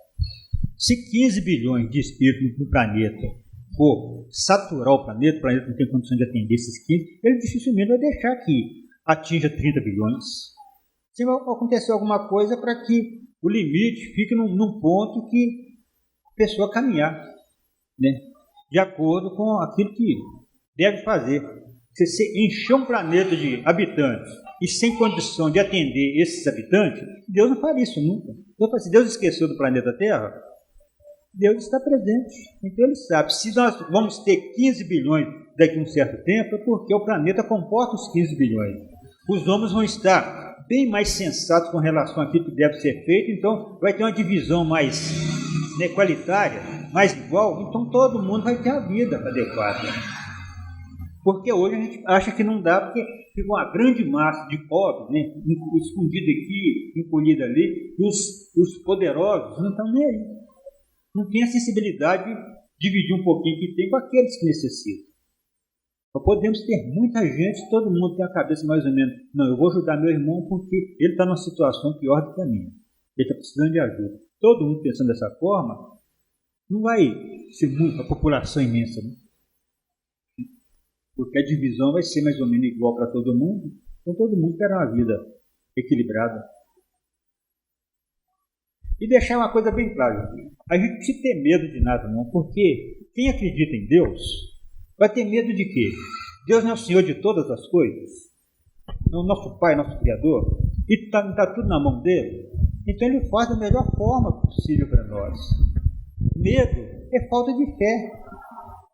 Se 15 bilhões de espíritos no planeta for saturar o planeta não tem condição de atender esses 15, ele dificilmente vai deixar que atinja 30 bilhões. Se vai acontecer alguma coisa para que o limite fique num ponto que a pessoa caminhar, né, de acordo com aquilo que deve fazer. Se você encher um planeta de habitantes e sem condição de atender esses habitantes, Deus não faria isso nunca. Se Deus esqueceu do planeta Terra, Deus está presente. Então ele sabe, se nós vamos ter 15 bilhões daqui a um certo tempo, é porque o planeta comporta os 15 bilhões. Os homens vão estar bem mais sensatos com relação àquilo que deve ser feito, então vai ter uma divisão mais, né, qualitária, mais igual, então todo mundo vai ter a vida adequada. Porque hoje a gente acha que não dá, porque fica uma grande massa de pobres, né, escondido aqui, encolhido ali, e os poderosos não estão nem aí. Não tem a sensibilidade de dividir um pouquinho que tem com aqueles que necessitam. Nós podemos ter muita gente, todo mundo tem a cabeça mais ou menos, não, eu vou ajudar meu irmão porque ele está numa situação pior do que a minha. Ele está precisando de ajuda. Todo mundo pensando dessa forma, não vai ser muito, a população imensa, né? Porque a divisão vai ser mais ou menos igual para todo mundo, então todo mundo terá uma vida equilibrada. E deixar uma coisa bem clara, a gente não precisa ter medo de nada não, porque quem acredita em Deus vai ter medo de quê? Deus não é o Senhor de todas as coisas? É o nosso Pai, nosso Criador, e está tudo na mão dele? Então ele faz da melhor forma possível para nós. Medo é falta de fé.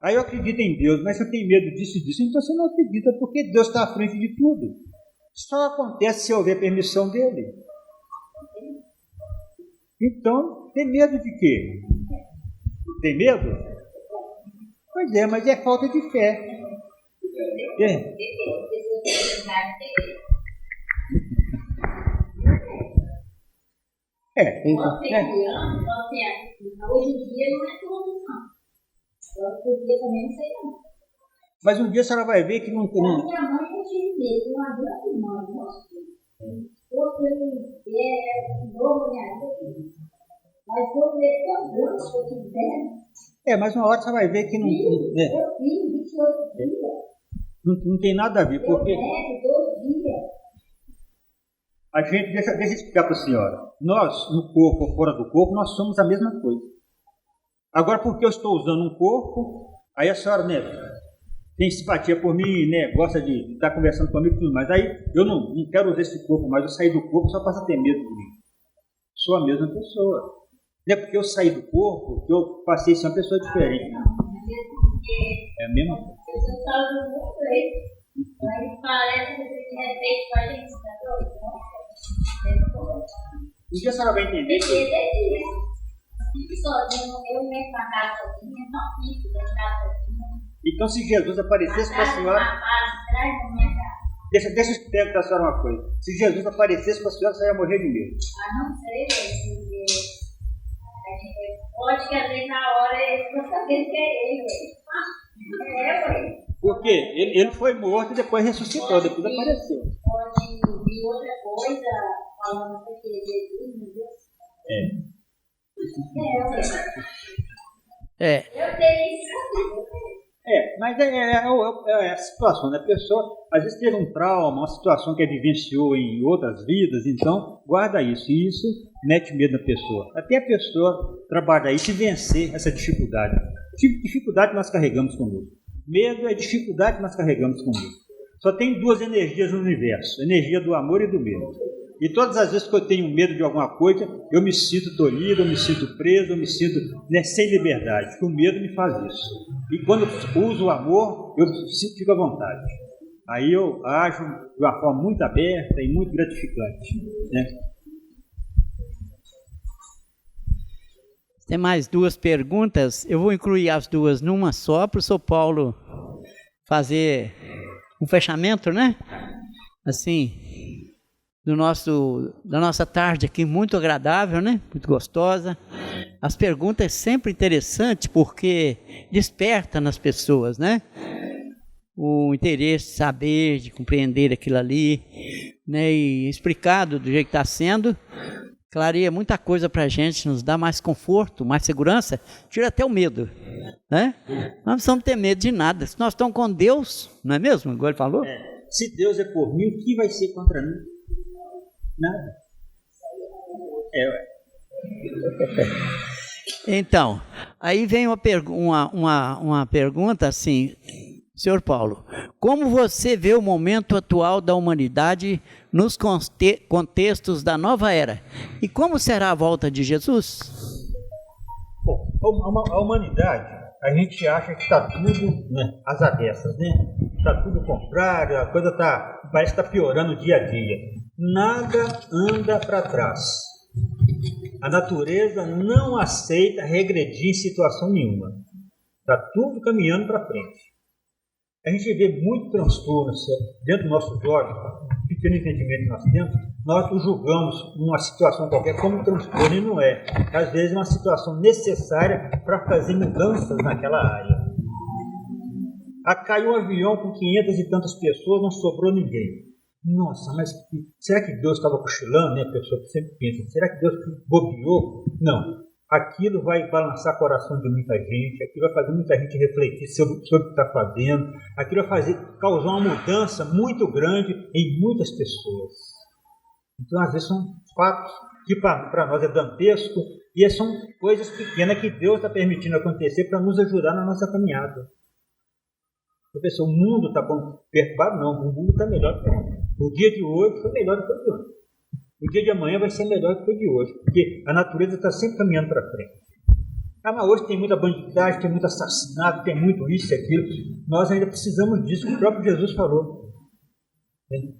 Aí eu acredito em Deus, mas se eu tenho medo disso e disso, então você não acredita, porque Deus está à frente de tudo. Só acontece se houver permissão dele. Então, tem medo de quê? Tem medo? Pois é, mas é falta de fé. Então, hoje em dia não é todo, não. Outro dia também não sei não. Mas um dia a senhora vai ver que não tem. Minha mãe eu tive medo, uma grande irmã, nossa. Outro novo minha vida. Mas foi um medo tão grande que eu tive dentro. Mas uma hora você vai ver que não. Eu fiz 28 dias. Não tem nada a ver, porque. 2 dias. A gente, deixa eu explicar para a senhora. Nós, no corpo ou fora do corpo, nós somos a mesma coisa. Agora, porque eu estou usando um corpo, aí a senhora, né, tem simpatia por mim, né, gosta de estar conversando comigo e tudo mais. Aí eu não quero usar esse corpo mais, eu saí do corpo só para ter medo de mim. Sou a mesma pessoa. Não é porque eu saí do corpo que eu passei a ser uma pessoa diferente. Né? É a mesma coisa. Eu estava no mundo aí, mas parece que de repente com a gente está doido. Um dia a senhora vai entender que... Fico sozinho, eu mesmo na casa sozinha, não fico na casa sozinha. Então, se Jesus aparecesse para a senhora... Deixa eu perguntar a senhora uma coisa. Se Jesus aparecesse para a senhora, você ia morrer de medo. Não sei, pode que às vezes na hora ele não sabia que é ele. Porque ele foi morto e depois ressuscitou, depois apareceu. Pode vir outra coisa, falando que é Jesus, meu Deus. Eu teria isso. Mas é a situação, né? A pessoa às vezes teve um trauma, uma situação que vivenciou em outras vidas, então guarda isso. E isso mete medo na pessoa. Até a pessoa trabalhar isso e vencer essa dificuldade. Dificuldade que nós carregamos conosco. Medo é dificuldade que nós carregamos conosco. Só tem duas energias no universo: a energia do amor e do medo. E todas as vezes que eu tenho medo de alguma coisa, eu me sinto tolhido, eu me sinto preso, eu me sinto sem liberdade, porque o medo me faz isso. E quando eu uso o amor, eu fico à vontade. Aí eu ajo de uma forma muito aberta e muito gratificante, né? Tem mais duas perguntas, eu vou incluir as duas numa só, para o São Paulo fazer um fechamento, né? Assim, da nossa tarde aqui, muito agradável, né? Muito gostosa. As perguntas sempre interessantes, porque desperta nas pessoas, né? O interesse de saber, de compreender aquilo ali, né? E explicado do jeito que está sendo, clareia muita coisa para a gente, nos dá mais conforto, mais segurança, tira até o medo, né? Nós não precisamos ter medo de nada. Se nós estamos com Deus, não é mesmo? Agora ele falou? Se Deus é por mim, o que vai ser contra mim? Nada. Então, aí vem uma pergunta assim, senhor Paulo, como você vê o momento atual da humanidade nos contextos da nova era? E como será a volta de Jesus? Bom, a humanidade, a gente acha que está tudo, né, às avessas, né? Está tudo contrário, a coisa parece que está piorando dia a dia. Nada anda para trás. A natureza não aceita regredir em situação nenhuma. Está tudo caminhando para frente. A gente vê muito transtorno dentro dos nossos olhos, pequeno entendimento que nós temos, nós julgamos uma situação qualquer como transtorno e não é. Às vezes é uma situação necessária para fazer mudanças naquela área. Caiu um avião com 500 e tantas pessoas, não sobrou ninguém. Nossa, mas será que Deus estava cochilando? Né? A pessoa sempre pensa, será que Deus bobeou? Não. Aquilo vai balançar o coração de muita gente, aquilo vai fazer muita gente refletir sobre o que está fazendo, aquilo vai causar uma mudança muito grande em muitas pessoas. Então, às vezes, são fatos que para nós é dantesco, e são coisas pequenas que Deus está permitindo acontecer para nos ajudar na nossa caminhada. A pessoa, o mundo está perturbado? Não, o mundo está melhor do que ontem. O dia de hoje foi melhor do que o de ontem. O dia de amanhã vai ser melhor do que o de hoje, porque a natureza está sempre caminhando para frente. Mas hoje tem muita bandidagem, tem muito assassinato, tem muito isso e aquilo. Nós ainda precisamos disso, que o próprio Jesus falou.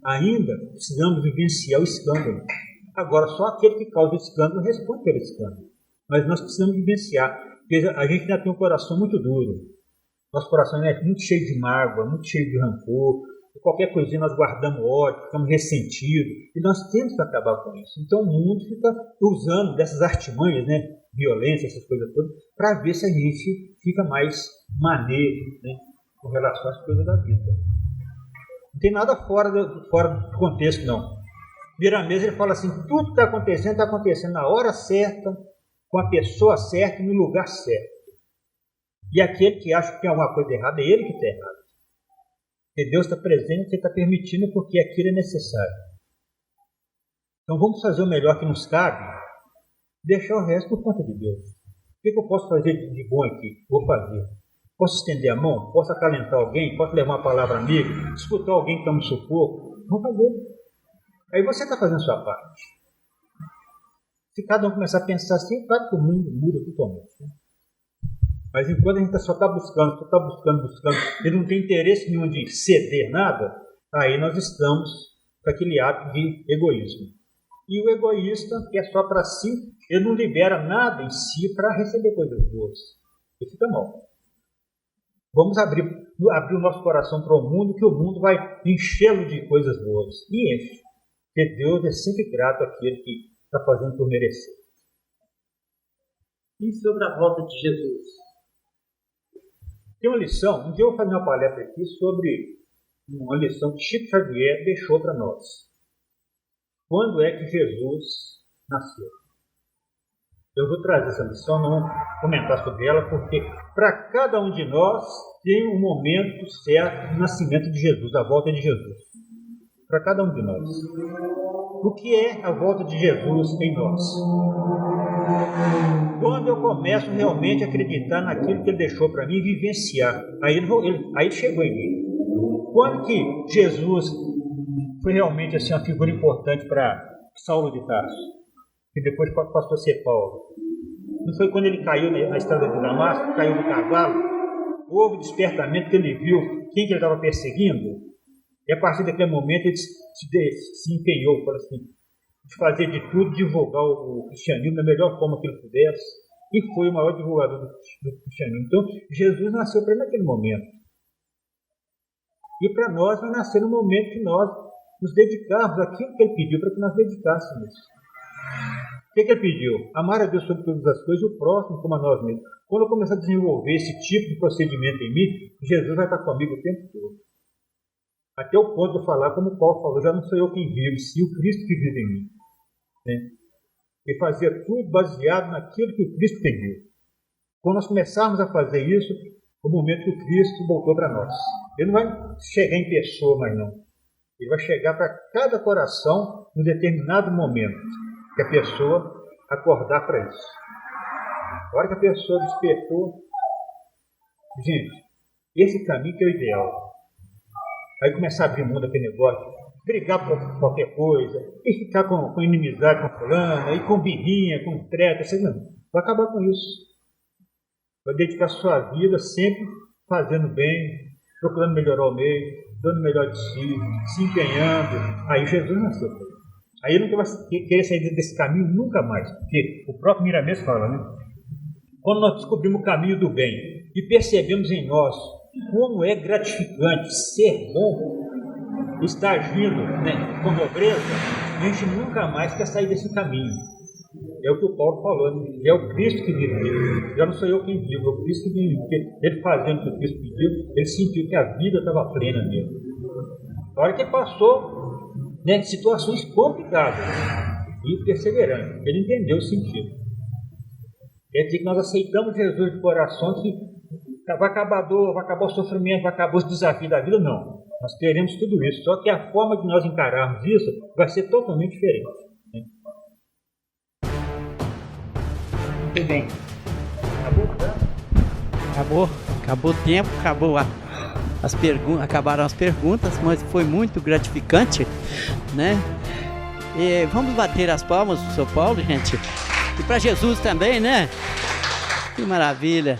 Ainda precisamos vivenciar o escândalo. Agora, só aquele que causa o escândalo responde pelo escândalo. Mas nós precisamos vivenciar, porque a gente ainda tem um coração muito duro. Nosso coração é muito cheio de mágoa, muito cheio de rancor. Qualquer coisinha nós guardamos ódio, ficamos ressentidos. E nós temos que acabar com isso. Então o mundo fica usando dessas artimanhas, né, violência, essas coisas todas, para ver se a gente fica mais maneiro, né, com relação às coisas da vida. Não tem nada fora do contexto, não. Vira a mesa e ele fala assim, tudo que está acontecendo na hora certa, com a pessoa certa e no lugar certo. E aquele que acha que tem alguma coisa errada, é ele que está errado. Porque Deus está presente, Ele está permitindo porque aquilo é necessário. Então vamos fazer o melhor que nos cabe, deixar o resto por conta de Deus. O que eu posso fazer de bom aqui? Vou fazer. Posso estender a mão? Posso acalentar alguém? Posso levar uma palavra amiga? Escutar alguém que está no sufoco? Vamos fazer. Aí você está fazendo a sua parte. Se cada um começar a pensar assim, claro que o mundo muda totalmente. Né? Mas enquanto a gente só está buscando, e não tem interesse nenhum de ceder nada, aí nós estamos com aquele ato de egoísmo. E o egoísta, que é só para si, ele não libera nada em si para receber coisas boas. Ele fica mal. Vamos abrir abrir o nosso coração para o mundo, que o mundo vai enchê-lo de coisas boas. E enche. Porque Deus é sempre grato àquele que está fazendo por merecer. E sobre a volta de Jesus? Tem uma lição, um dia eu vou fazer uma palestra aqui sobre uma lição que Chico Xavier deixou para nós. Quando é que Jesus nasceu? Eu vou trazer essa lição, não vou comentar sobre ela, porque para cada um de nós tem um momento certo do nascimento de Jesus, a volta de Jesus. Para cada um de nós. O que é a volta de Jesus em nós? Quando eu começo realmente a acreditar naquilo que Ele deixou para mim e vivenciar, aí ele chegou em mim. Quando que Jesus foi realmente assim, uma figura importante para Saulo de Tarso, que depois passou a ser Paulo? Não foi quando ele caiu na estrada de Damasco, caiu do cavalo, houve despertamento que ele viu quem que ele estava perseguindo, e a partir daquele momento ele se empenhou, falou assim, de fazer de tudo, divulgar o cristianismo da melhor forma que ele pudesse, e foi o maior divulgador do cristianismo. Então, Jesus nasceu para ele naquele momento. E para nós vai nascer no momento que nós nos dedicarmos àquilo que Ele pediu para que nós dedicássemos. O que Ele pediu? Amar a Deus sobre todas as coisas e o próximo como a nós mesmos. Quando eu começar a desenvolver esse tipo de procedimento em mim, Jesus vai estar comigo o tempo todo. Até o ponto de falar, como Paulo falou, já não sou eu quem vive, sim o Cristo que vive em mim. Né? E fazia tudo baseado naquilo que o Cristo pediu. Quando nós começarmos a fazer isso, o momento que o Cristo voltou para nós. Ele não vai chegar em pessoa mais não. Ele vai chegar para cada coração em determinado momento que a pessoa acordar para isso. A hora que a pessoa despertou, gente, esse caminho que é o ideal. Aí começar a abrir mão daquele negócio, brigar por qualquer coisa, e ficar com inimizade com fulano, e com birrinha, com treta, você não. Vai acabar com isso. Vai dedicar sua vida sempre fazendo bem, procurando melhorar o meio, dando o melhor de si, se empenhando. Aí Jesus nasceu. Aí ele não vai querer sair desse caminho nunca mais. Porque o próprio Miramês fala, né? Quando nós descobrimos o caminho do bem e percebemos em nós como é gratificante ser bom, estar agindo, né, com nobreza, a gente nunca mais quer sair desse caminho. É o que o Paulo falou, né? É o Cristo que vive nele. Já não sou eu quem vive, é o Cristo que vive. Porque ele fazendo o que o Cristo pediu, ele sentiu que a vida estava plena nele. A hora que ele passou, né, situações complicadas e perseverante, ele entendeu o sentido. Quer dizer que nós aceitamos Jesus de coração, que vai acabar a dor, vai acabar o sofrimento, vai acabar os desafios da vida, não. Nós teremos tudo isso, só que a forma de nós encararmos isso vai ser totalmente diferente. Muito bem. Acabou o tempo, acabaram as perguntas, mas foi muito gratificante, né? E vamos bater as palmas pro São Paulo, gente. E para Jesus também, né? Que maravilha.